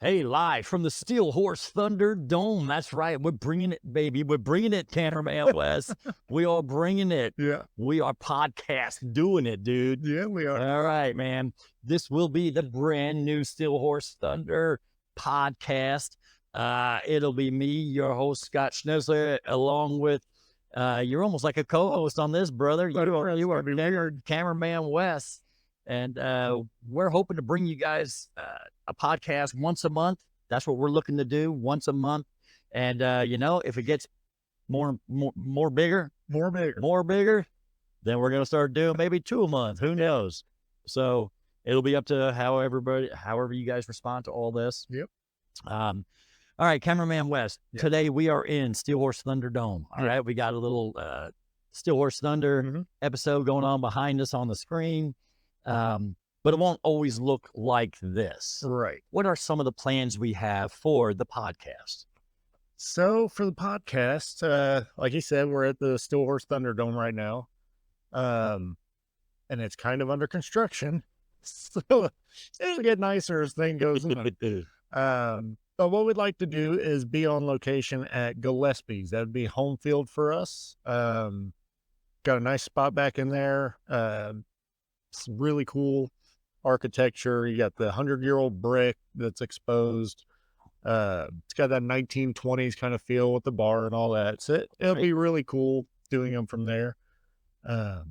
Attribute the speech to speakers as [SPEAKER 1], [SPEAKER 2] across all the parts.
[SPEAKER 1] Hey, live from the Steel Horse Thunder Dome. That's right. We're bringing it, baby. We're bringing it, Cameraman West. We are bringing it.
[SPEAKER 2] Yeah.
[SPEAKER 1] We are podcast doing it, dude.
[SPEAKER 2] Yeah, we are.
[SPEAKER 1] All right, man. This will be the brand new Steel Horse Thunder podcast. It'll be me, your host, Scott Schnizler, along with, you're almost like a co-host on this, brother. You are Cameraman West. And we're hoping to bring you guys a podcast once a month. That's what we're looking to do, once a month. And, if it gets more bigger, then we're going to start doing maybe 2 a month. Who knows? So it'll be up to however you guys respond to all this.
[SPEAKER 2] Yep.
[SPEAKER 1] All right, Cameraman West. Yep. Today we are in Steel Horse Thunder Dome. All right, we got a little Steel Horse Thunder episode going on behind us on the screen. But it won't always look like this.
[SPEAKER 2] Right.
[SPEAKER 1] What are some of the plans we have for the podcast?
[SPEAKER 2] So for the podcast, like you said, we're at the Steel Horse Thunderdome right now. And it's kind of under construction. So it'll get nicer as things goes on. But what we'd like to do is be on location at Gillespie's. That'd be home field for us. Got a nice spot back in there. It's really cool architecture. You got the 100-year-old brick that's exposed. It's got that 1920s kind of feel with the bar and all that. So it'll be really cool doing them from there. I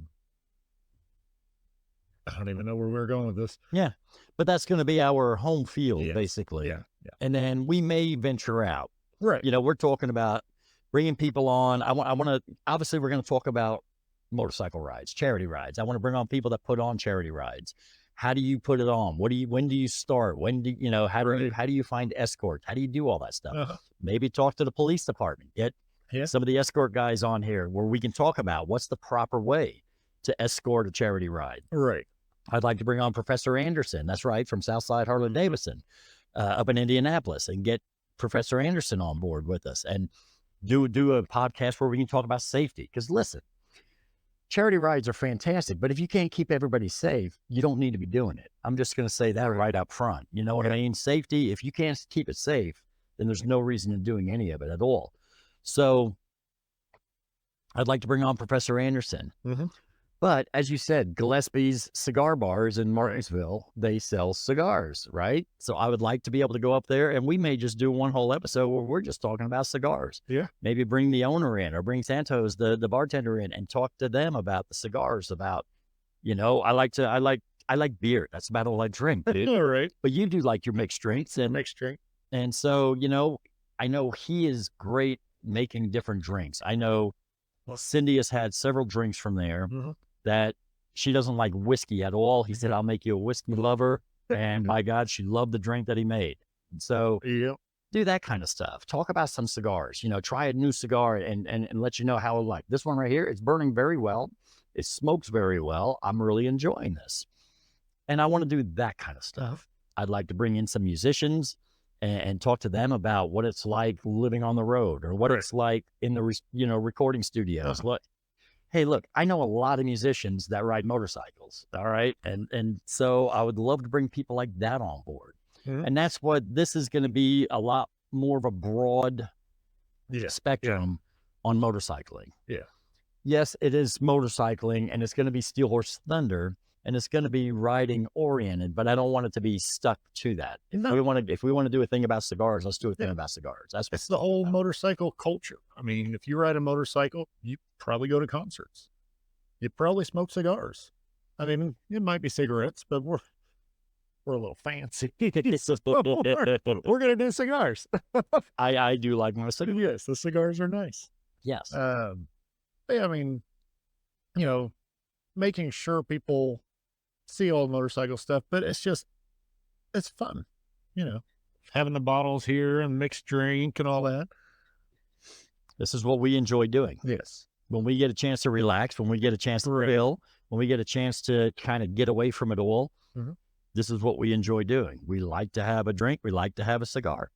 [SPEAKER 2] don't even know where we're going with this.
[SPEAKER 1] Yeah, but that's going to be our home field, basically.
[SPEAKER 2] Yeah.
[SPEAKER 1] And then we may venture out.
[SPEAKER 2] Right.
[SPEAKER 1] We're talking about bringing people on. I want to, obviously we're going to talk about motorcycle rides, charity rides. I want to bring on people that put on charity rides. How do you put it on? When do you start? How do you find escorts? How do you do all that stuff? Maybe talk to the police department. Get some of the escort guys on here where we can talk about what's the proper way to escort a charity ride.
[SPEAKER 2] Right.
[SPEAKER 1] I'd like to bring on Professor Anderson. That's right. From Southside Harley-Davidson up in Indianapolis, and get Professor Anderson on board with us and do a podcast where we can talk about safety. Because listen, charity rides are fantastic, but if you can't keep everybody safe, you don't need to be doing it. I'm just going to say that right up front. You know what I mean? Safety, if you can't keep it safe, then there's no reason in doing any of it at all. So I'd like to bring on Professor Anderson. But as you said, Gillespie's cigar bars in Martinsville, they sell cigars, right? So I would like to be able to go up there, and we may just do one whole episode where we're just talking about cigars.
[SPEAKER 2] Yeah.
[SPEAKER 1] Maybe bring the owner in, or bring Santos, the bartender, in, and talk to them about the cigars. About, I like beer. That's about all I drink, dude.
[SPEAKER 2] All right.
[SPEAKER 1] But you do like your mixed drinks, and so I know he is great making different drinks. I know Cindy has had several drinks from there. That she doesn't like whiskey at all. He said, I'll make you a whiskey lover. And my God, she loved the drink that he made. So do that kind of stuff. Talk about some cigars, try a new cigar and let you know how it like. This one right here, it's burning very well. It smokes very well. I'm really enjoying this. And I want to do that kind of stuff. I'd like to bring in some musicians and talk to them about what it's like living on the road, or what it's like in the, recording studios. Hey, look, I know a lot of musicians that ride motorcycles, all right? And so I would love to bring people like that on board. And that's what this is going to be, a lot more of a broad spectrum on motorcycling.
[SPEAKER 2] Yeah.
[SPEAKER 1] Yes, it is motorcycling, and it's going to be Steel Horse Thunder, and it's going to be riding oriented, but I don't want it to be stuck to that. If we want to do a thing about cigars, let's do a thing about cigars.
[SPEAKER 2] It's the whole motorcycle culture. I mean, if you ride a motorcycle, you probably go to concerts. You probably smoke cigars. I mean, it might be cigarettes, but we're a little fancy. We're going to do cigars.
[SPEAKER 1] I do like my cigars.
[SPEAKER 2] Yes, the cigars are nice.
[SPEAKER 1] Yes.
[SPEAKER 2] But I mean, making sure people see all the motorcycle stuff, but it's fun, having the bottles here and mixed drink and all that.
[SPEAKER 1] This is what we enjoy doing.
[SPEAKER 2] Yes.
[SPEAKER 1] When we get a chance to relax, when we get a chance to chill, when we get a chance to kind of get away from it all, this is what we enjoy doing. We like to have a drink. We like to have a cigar.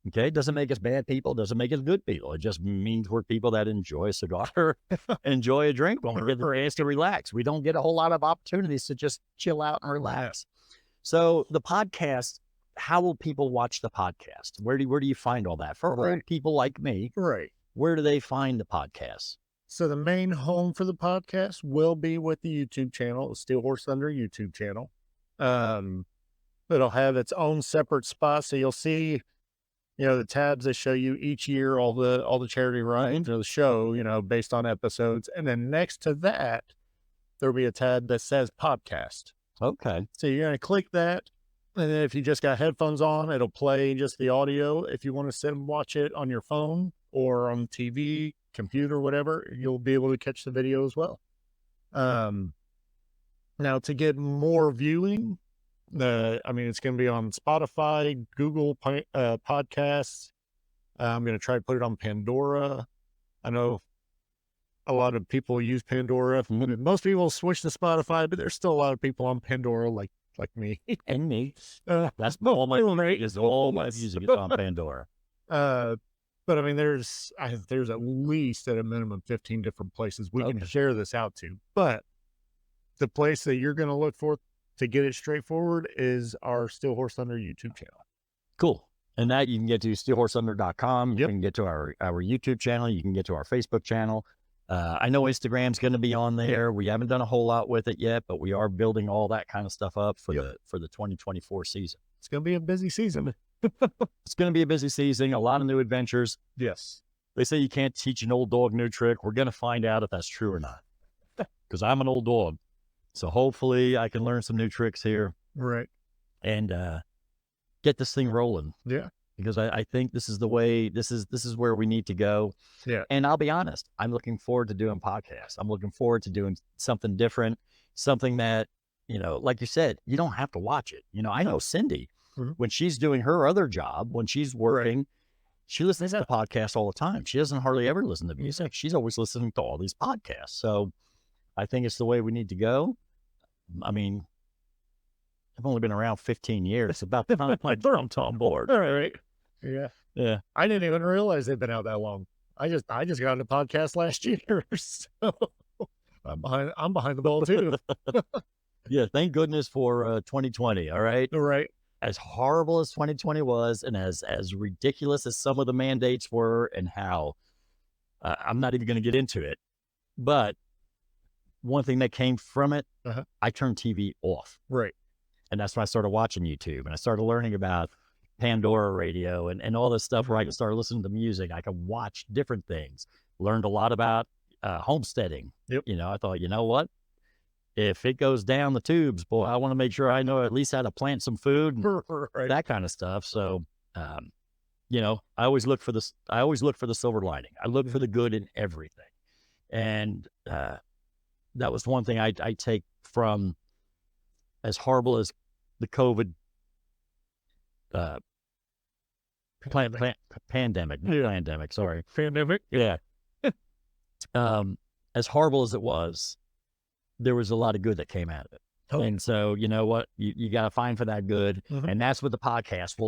[SPEAKER 1] Okay. Doesn't make us bad people. Doesn't make us good people. It just means we're people that enjoy a cigar, enjoy a drink when we get the chance to relax. We don't get a whole lot of opportunities to just chill out and relax. So the podcast how will people watch the podcast? Where do you find all that? For old people like me,
[SPEAKER 2] Right.
[SPEAKER 1] where do they find the podcasts?
[SPEAKER 2] So the main home for the podcast will be with the YouTube channel, the Steel Horse Thunder YouTube channel. It'll have its own separate spot. So you'll see, the tabs that show you each year, all the charity runs of the show, based on episodes. And then next to that, there'll be a tab that says podcast.
[SPEAKER 1] Okay.
[SPEAKER 2] So you're going to click that. And then if you just got headphones on, it'll play just the audio. If you want to sit and watch it on your phone or on TV, computer, whatever, you'll be able to catch the video as well. Now to get more viewing, it's going to be on Spotify, Google Podcasts. I'm going to try to put it on Pandora. I know a lot of people use Pandora. Most people switch to Spotify, but there's still a lot of people on Pandora, like me.
[SPEAKER 1] And me. That's all my music is on Pandora.
[SPEAKER 2] But there's at least at a minimum 15 different places we can share this out to. But the place that you're going to look for to get it straightforward is our Steel Horse Thunder YouTube channel.
[SPEAKER 1] Cool. And that you can get to steelhorsethunder.com. You can get to our YouTube channel. You can get to our Facebook channel. I know Instagram's going to be on there. We haven't done a whole lot with it yet, but we are building all that kind of stuff up for the 2024 season.
[SPEAKER 2] It's going to be a busy season.
[SPEAKER 1] It's going to be a busy season, a lot of new adventures.
[SPEAKER 2] Yes.
[SPEAKER 1] They say you can't teach an old dog new trick. We're going to find out if that's true or not, because I'm an old dog. So hopefully I can learn some new tricks here.
[SPEAKER 2] Right.
[SPEAKER 1] And get this thing rolling.
[SPEAKER 2] Yeah.
[SPEAKER 1] Because I think this is the way, this is where we need to go.
[SPEAKER 2] Yeah.
[SPEAKER 1] And I'll be honest, I'm looking forward to doing podcasts. I'm looking forward to doing something different, something that, like you said, you don't have to watch it. I know Cindy, when she's doing her other job, when she's working, she listens to podcasts all the time. She doesn't hardly ever listen to music. She's always listening to all these podcasts. So I think it's the way we need to go. I've only been around 15 years. It's about the time my thumb's on board.
[SPEAKER 2] All right. Yeah.
[SPEAKER 1] Yeah.
[SPEAKER 2] I didn't even realize they'd been out that long. I just got into podcast last year. So I'm behind the ball too.
[SPEAKER 1] Yeah. Thank goodness for 2020. All right.
[SPEAKER 2] All right.
[SPEAKER 1] As horrible as 2020 was, and as ridiculous as some of the mandates were, and how I'm not even going to get into it, but one thing that came from it, I turned TV off.
[SPEAKER 2] Right.
[SPEAKER 1] And that's when I started watching YouTube, and I started learning about Pandora radio and all this stuff where I could start listening to music. I could watch different things, learned a lot about homesteading.
[SPEAKER 2] Yep.
[SPEAKER 1] I thought, you know what? If it goes down the tubes, boy, I want to make sure I know at least how to plant some food, and that kind of stuff. So, I always look for this. I always look for the silver lining. I look for the good in everything. And that was one thing I take from, as horrible as the COVID pandemic. Sorry.
[SPEAKER 2] Pandemic.
[SPEAKER 1] Yeah. As horrible as it was, there was a lot of good that came out of it. Oh. And so, you know what, you got to find for that good. And that's what these podcasts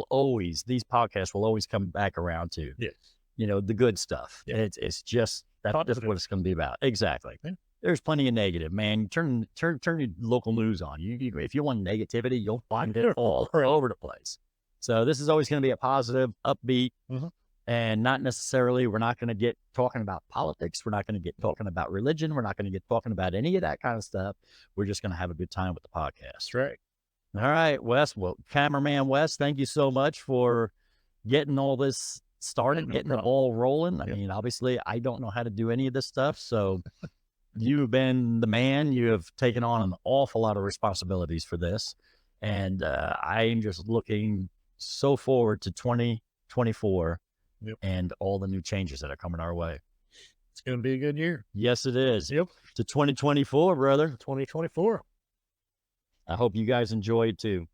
[SPEAKER 1] will always come back around to.
[SPEAKER 2] Yes.
[SPEAKER 1] The good stuff. Yeah. It's just, that's what it's going to be about. Exactly. Yeah. There's plenty of negative, man. Turn your local news on. If you want negativity, you'll find it all over the place. So this is always going to be a positive, upbeat, and not necessarily, we're not going to get talking about politics. We're not going to get talking about religion. We're not going to get talking about any of that kind of stuff. We're just going to have a good time with the podcast.
[SPEAKER 2] That's right.
[SPEAKER 1] All right, Wes. Well, Cameraman Wes, thank you so much for getting all this started, getting it all rolling. I mean, obviously, I don't know how to do any of this stuff. So you've been the man. You have taken on an awful lot of responsibilities for this. And I am just looking so forward to 2024 and all the new changes that are coming our way.
[SPEAKER 2] It's going to be a good year.
[SPEAKER 1] Yes, it is.
[SPEAKER 2] Yep.
[SPEAKER 1] To 2024, brother.
[SPEAKER 2] 2024.
[SPEAKER 1] I hope you guys enjoy it too.